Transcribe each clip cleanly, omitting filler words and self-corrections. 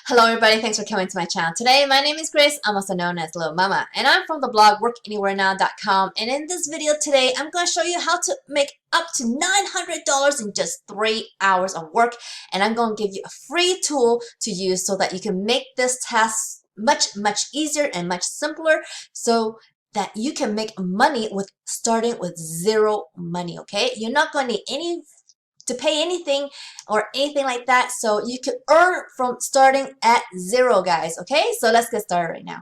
Hello everybody, thanks for coming to my channel. Today, my name is Grace, I'm also known as Littlemama, and I'm from the blog workanywherenow.com. And in this video today, I'm going to show you how to make up to $900 in just 3 hours of work. And I'm going to give you a free tool to use so that you can make this task much easier and much simpler so that you can make money with starting with zero money, okay? You're not going to need to pay anything or anything like that, so you can earn from starting at zero, guys. Okay, so let's get started right now.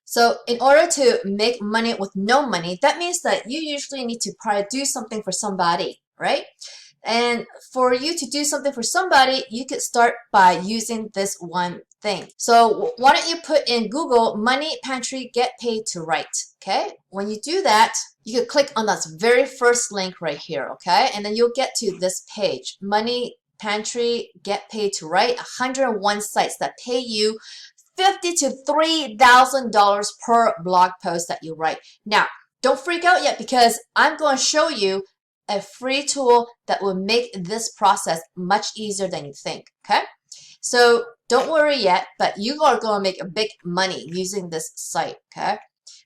So in order to make money with no money, that means that you usually need to probably do something for somebody, right? And for you to do something for somebody, you could start by using this one thing. So why don't you put in Google money pantry get paid to write, okay? When you do that, you can click on that very first link right here, okay? And then you'll get to this page, money pantry get paid to write, 101 sites that pay you $50,000 to $3,000 per blog post that you write. Now, don't freak out yet because I'm going to show you a free tool that will make this process much easier than you think, okay? So don't worry yet, but you are going to make a big money using this site, okay?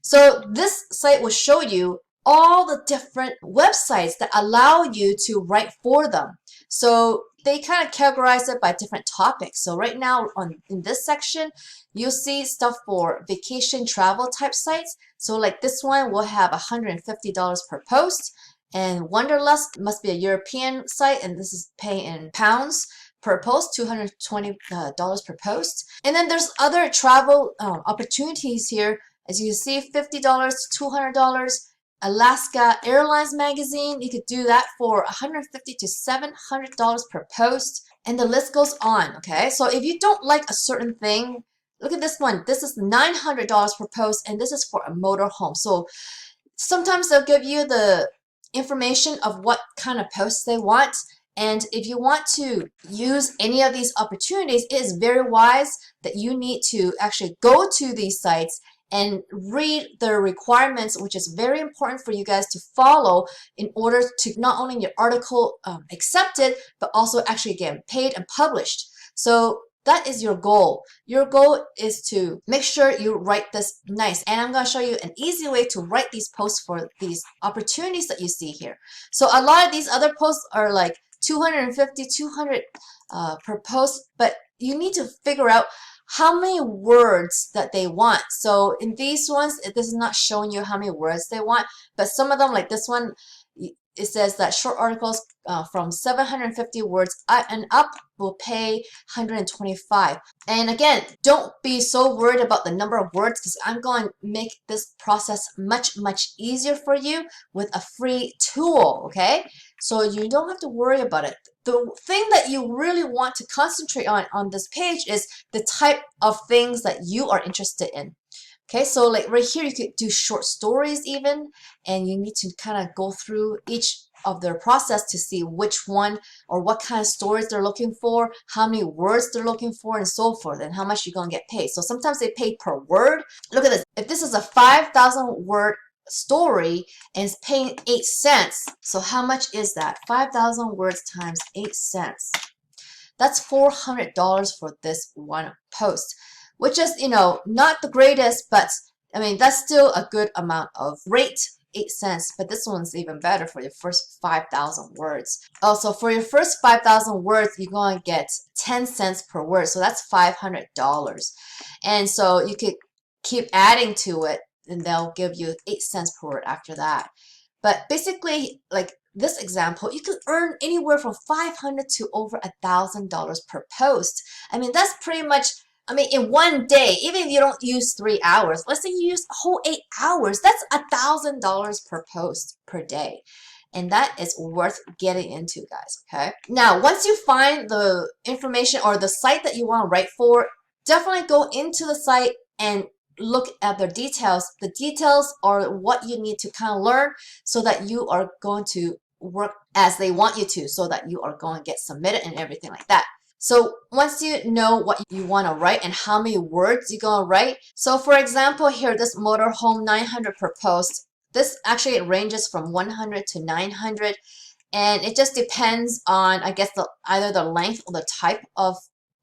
So this site will show you all the different websites that allow you to write for them. So they kind of categorize it by different topics. So right now in this section, you'll see stuff for vacation travel type sites. So like this one will have $150 per post. And Wanderlust must be a European site, and this is pay in pounds per post, $220 per post. And then there's other travel opportunities here. As you can see, $50 to $200. Alaska Airlines magazine, you could do that for $150 to $700 per post. And the list goes on, okay? So if you don't like a certain thing, look at this one. This is $900 per post, and this is for a motorhome. So sometimes they'll give you the information of what kind of posts they want, and if you want to use any of these opportunities, it is very wise that you need to actually go to these sites and read the requirements, which is very important for you guys to follow in order to not only your article accepted, but also actually get paid and published. So that is your goal. Your goal is to make sure you write this nice. And I'm going to show you an easy way to write these posts for these opportunities that you see here. So a lot of these other posts are like 250, 200 per post, but you need to figure out how many words that they want. So in these ones, this is not showing you how many words they want, but some of them, like this one, it says that short articles from 750 words and up will pay 125. And again, don't be so worried about the number of words because I'm going to make this process much easier for you with a free tool, okay? So you don't have to worry about it. The thing that you really want to concentrate on this page is the type of things that you are interested in. Okay, so like right here, you could do short stories even, and you need to kind of go through each of their process to see which one or what kind of stories they're looking for, how many words they're looking for, and so forth, and how much you're going to get paid. So sometimes they pay per word. Look at this. If this is a 5,000 word story and it's paying 8 cents, so how much is that? 5,000 words times 8 cents. That's $400 for this one post, which is, you know, not the greatest, but I mean, that's still a good amount of rate, 8 cents, but this one's even better for your first 5,000 words. Also, for your first 5,000 words, you're going to get 10 cents per word, so that's $500. And so you could keep adding to it, and they'll give you 8 cents per word after that. But basically, like this example, you could earn anywhere from $500 to over $1,000 per post. I mean, that's pretty much, I mean, in one day, even if you don't use 3 hours, let's say you use a whole 8 hours, that's $1,000 per post per day. And that is worth getting into, guys, okay? Now, once you find the information or the site that you want to write for, definitely go into the site and look at the details. The details are what you need to kind of learn so that you are going to work as they want you to, so that you are going to get submitted and everything like that. So once you know what you want to write and how many words you're going to write. So for example, here, this motorhome 900 per post. This actually ranges from 100 to 900, and it just depends on, I guess, either the length or the type of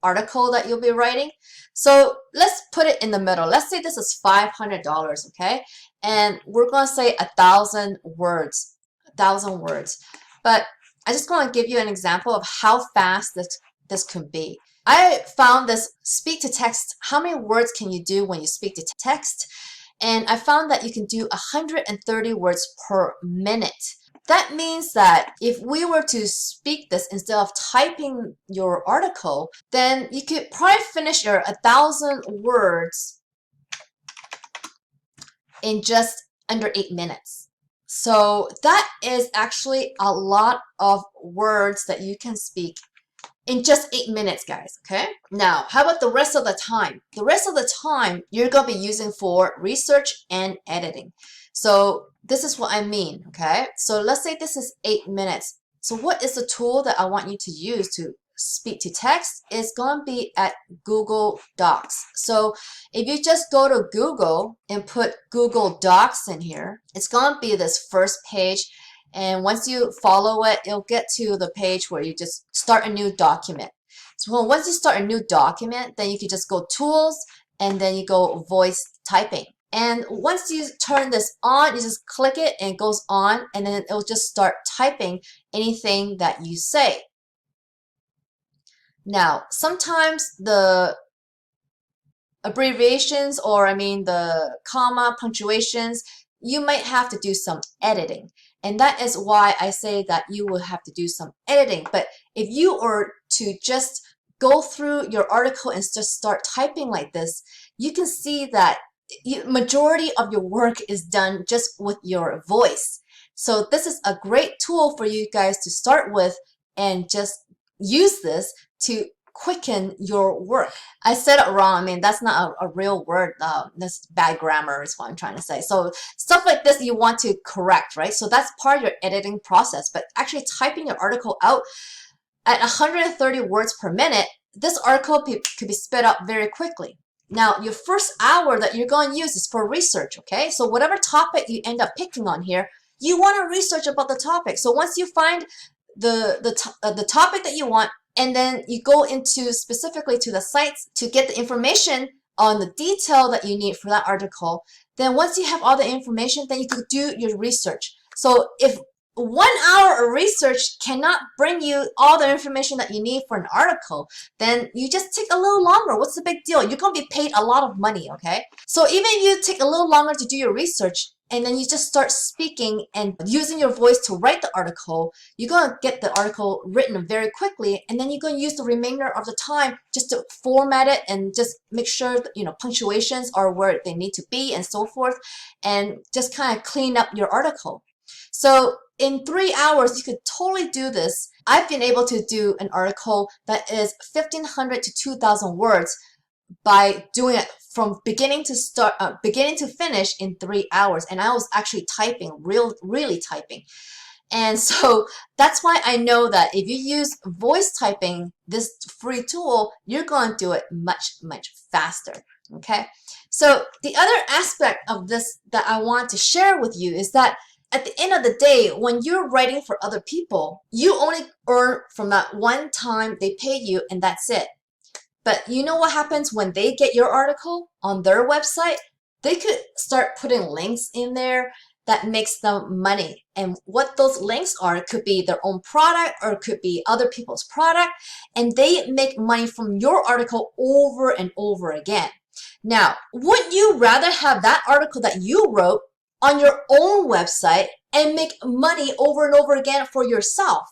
article that you'll be writing. So let's put it in the middle. Let's say this is $500, okay? And we're going to say 1,000 words, 1,000 words. But I just want to give you an example of how fast this could be. I found this speak to text. How many words can you do when you speak to text? And I found that you can do 130 words per minute. That means that if we were to speak this instead of typing your article, then you could probably finish your 1,000 words in just under 8 minutes. So that is actually a lot of words that you can speak in just 8 minutes, guys, okay? Now, how about the rest of the time? The rest of the time, you're going to be using for research and editing. So this is what I mean, okay? So let's say this is 8 minutes. So what is the tool that I want you to use to speak to text? It's going to be at Google Docs. So if you just go to Google and put Google Docs in here, it's going to be this first page. And once you follow it, you'll get to the page where you just start a new document. So once you start a new document, then you can just go Tools, and then you go Voice Typing. And once you turn this on, you just click it and it goes on, and then it'll just start typing anything that you say. Now, sometimes the abbreviations, or the comma, punctuations, you might have to do some editing. And that is why I say that you will have to do some editing. But if you are to just go through your article and just start typing like this, you can see that majority of your work is done just with your voice. So this is a great tool for you guys to start with, and just use this to quicken your work. I said it wrong. That's not a real word. That's bad grammar is what I'm trying to say. So stuff like this you want to correct, right? So that's part of your editing process. But actually typing your article out at 130 words per minute, this article could be sped up very quickly. Now, your first hour that you're going to use is for research, okay? So whatever topic you end up picking on here, you want to research about the topic. So once you find the topic that you want, and then you go into specifically to the sites to get the information on the detail that you need for that article, then once you have all the information, then you could do your research. So if 1 hour of research cannot bring you all the information that you need for an article, then you just take a little longer. What's the big deal? You're going to be paid a lot of money, okay? So even if you take a little longer to do your research, and then you just start speaking and using your voice to write the article, you're going to get the article written very quickly, and then you're going to use the remainder of the time just to format it and just make sure that, punctuations are where they need to be and so forth, and just kind of clean up your article. So in 3 hours, you could totally do this. I've been able to do an article that is 1,500 to 2,000 words by doing it from beginning to finish in 3 hours. And I was actually typing, really typing. And so that's why I know that if you use voice typing, this free tool, you're going to do it much, much faster. Okay. So the other aspect of this that I want to share with you is that at the end of the day, when you're writing for other people, you only earn from that one time they pay you, and that's it. But you know what happens when they get your article on their website? They could start putting links in there that makes them money. And what those links are, it could be their own product, or it could be other people's product. And they make money from your article over and over again. Now, would you rather have that article that you wrote on your own website and make money over and over again for yourself?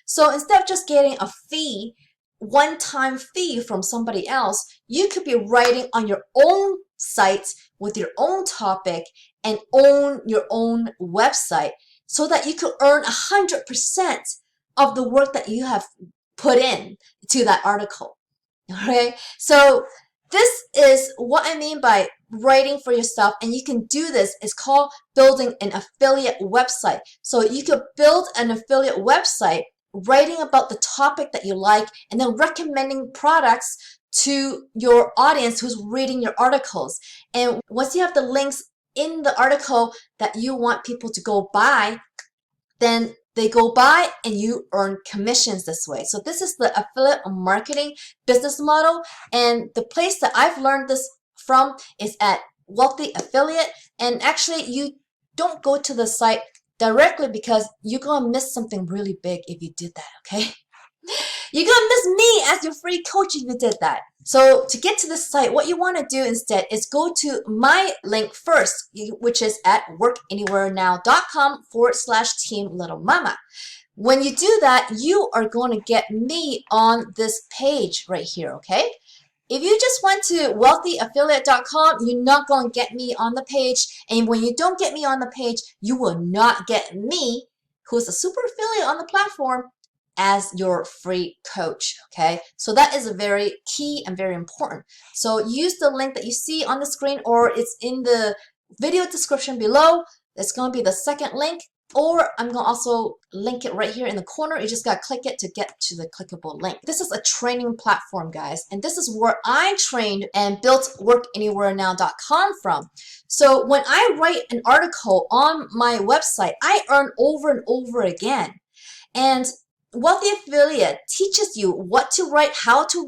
So instead of just getting a fee, one-time fee from somebody else, you could be writing on your own site with your own topic and own your own website, so that you could earn 100% of the work that you have put in to that article. Okay, so this is what I mean by writing for yourself, and you can do this. It's called building an affiliate website. So you could build an affiliate website writing about the topic that you like, and then recommending products to your audience who's reading your articles. And once you have the links in the article that you want people to go buy, then they go buy and you earn commissions this way. So this is the affiliate marketing business model, and the place that I've learned this from is at Wealthy Affiliate. And actually, you don't go to the site directly because you're gonna miss something really big if you did that, okay? You're gonna miss me as your free coach if you did that. So to get to the site, what you want to do instead is go to my link first, which is at workanywherenow.com/team Littlemama. When you do that, you are going to get me on this page right here, okay? If you just went to wealthyaffiliate.com, you're not going to get me on the page. And when you don't get me on the page, you will not get me, who's a super affiliate on the platform, as your free coach, okay? So that is very key and very important. So use the link that you see on the screen, or it's in the video description below. It's going to be the second link, or I'm going to also link it right here in the corner. You just got to click it to get to the clickable link. This is a training platform, guys, and this is where I trained and built workanywherenow.com from. So when I write an article on my website, I earn over and over again. And Wealthy Affiliate teaches you what to write, how to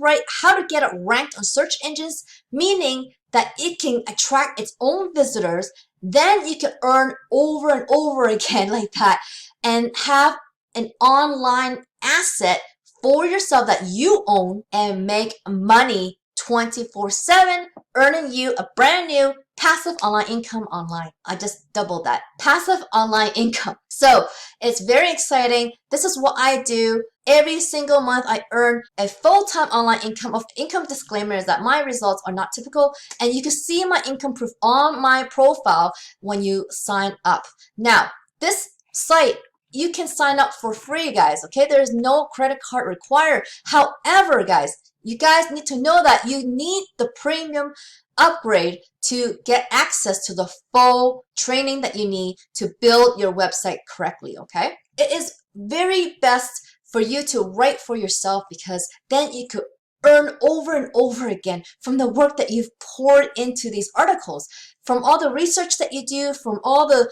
get it ranked on search engines, meaning that it can attract its own visitors. Then you can earn over and over again like that and have an online asset for yourself that you own and make money 24/7, earning you a brand new passive online income online. I just doubled that. Passive online income. So it's very exciting. This is what I do. Every single month I earn a full-time online income. Of income disclaimer is that my results are not typical, and you can see my income proof on my profile when you sign up. Now, this site, you can sign up for free, guys, okay? There is no credit card required. However, guys, you guys need to know that you need the premium upgrade to get access to the full training that you need to build your website correctly, okay? It is very best for you to write for yourself, because then you could earn over and over again from the work that you've poured into these articles, from all the research that you do, from all the,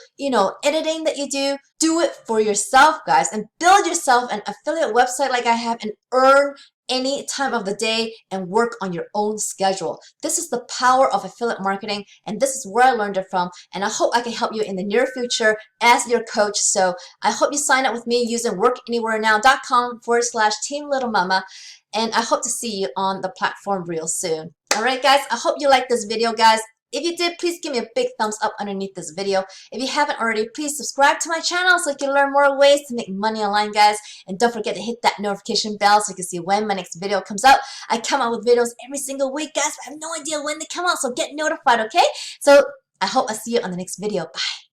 editing that you do. Do it for yourself, guys, and build yourself an affiliate website like I have and earn any time of the day and work on your own schedule. This is the power of affiliate marketing, and this is where I learned it from, and I hope I can help you in the near future as your coach. So I hope you sign up with me using workanywherenow.com/team Littlemama, and I hope to see you on the platform real soon. All right, guys, I hope you liked this video, guys. If you did, please give me a big thumbs up underneath this video. If you haven't already, please subscribe to my channel so you can learn more ways to make money online, guys. And don't forget to hit that notification bell so you can see when my next video comes out. I come out with videos every single week, guys, but I have no idea when they come out, so get notified, okay? So I hope I see you on the next video. Bye.